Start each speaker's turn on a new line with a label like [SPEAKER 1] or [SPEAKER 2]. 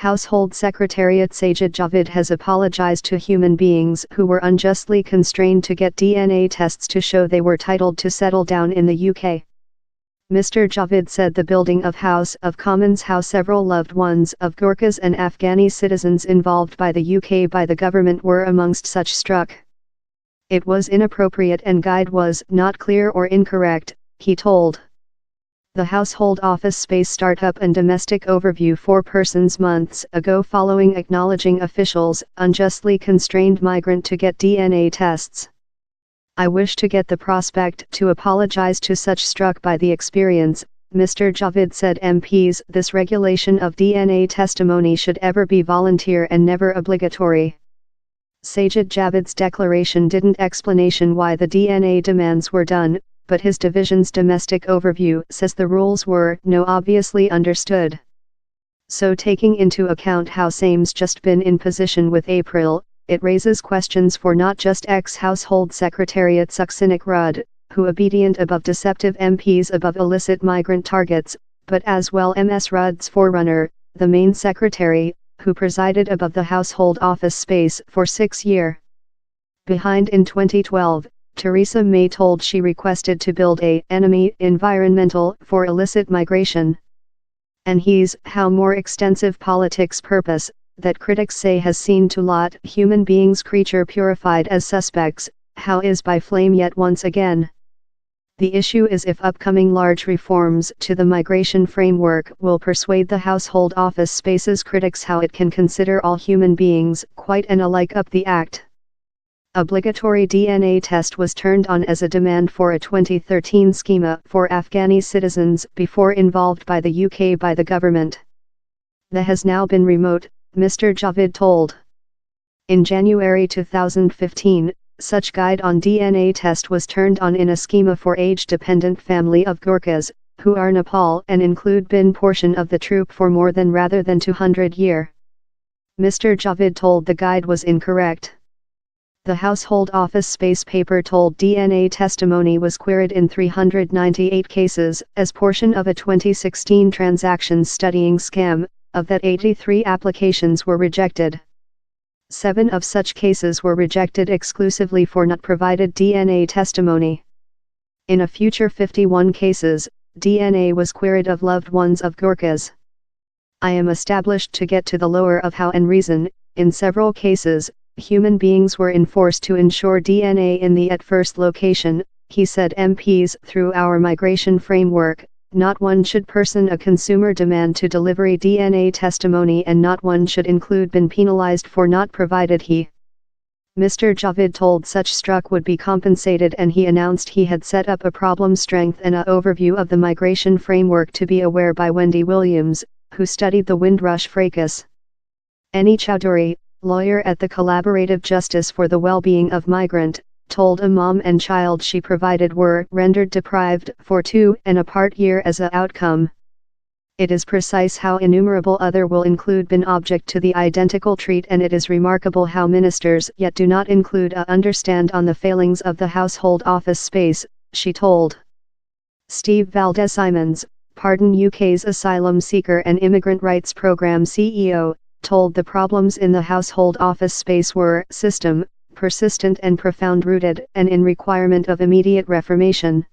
[SPEAKER 1] Household Secretariat Sajid Javid has apologized to human beings who were unjustly constrained to get DNA tests to show they were titled to settle down in the UK. Mr. Javid said the building of House of Commons, how several loved ones of Gurkhas and Afghani citizens involved by the UK by the government were amongst such struck. It was inappropriate and guide was not clear or incorrect, he told the Household Office Space Startup and Domestic Overview 4 persons months ago following acknowledging officials unjustly constrained migrant to get DNA tests. I wish to get the prospect to apologize to such struck by the experience, Mr. Javid said. MPs, this regulation of DNA testimony should ever be volunteer and never obligatory. Sajid Javid's declaration didn't explanation why the DNA demands were done, but his division's domestic overview says the rules were no obviously understood. So taking into account how Same's just been in position with April, it raises questions for not just ex-Household Secretariat Sukhsinik Rudd, who obedient above deceptive MPs above illicit migrant targets, but as well Ms. Rudd's forerunner, the main secretary, who presided above the Household Office Space for 6 years. Behind in 2012, Theresa May told she requested to build a enemy environmental for illicit migration. And he's how more extensive politics purpose, that critics say has seen to lot human beings creature purified as suspects, how is by flame yet once again. The issue is if upcoming large reforms to the migration framework will persuade the Household Office Space's critics how it can consider all human beings quite and alike up the act. Obligatory DNA test was turned on as a demand for a 2013 schema for Afghani citizens before involved by the UK by the government. That has now been remote, Mr. Javid told. In January 2015, such guide on DNA test was turned on in a schema for age-dependent family of Gurkhas, who are Nepal and include been portion of the troop for more than rather than 200 year. Mr. Javid told the guide was incorrect. The Household Office Space paper told DNA testimony was queried in 398 cases as portion of a 2016 transactions studying scam, of that 83 applications were rejected. 7 of such cases were rejected exclusively for not provided DNA testimony. In a future 51 cases, DNA was queried of loved ones of Gurkhas. I am established to get to the lower of how and reason. In several cases, human beings were enforced to ensure DNA in the at first location, he said. MPs through our migration framework, not one should person a consumer demand to delivery DNA testimony and not one should include been penalized for not provided he. Mr. Javid told such struck would be compensated and he announced he had set up a problem strength and a overview of the migration framework to be aware by Wendy Williams, who studied the Windrush fracas. Any Chowdhury, lawyer at the Collaborative Justice for the Well-Being of Migrant, told a mom and child she provided were rendered deprived for 2 and a part year as a outcome. It is precise how innumerable other will include been object to the identical treat and it is remarkable how ministers yet do not include a understand on the failings of the Household Office Space, she told. Steve Valdez-Simons, Pardon UK's Asylum Seeker and Immigrant Rights Programme CEO, told the problems in the Household Office Space were system, persistent and profound rooted and in requirement of immediate reformation.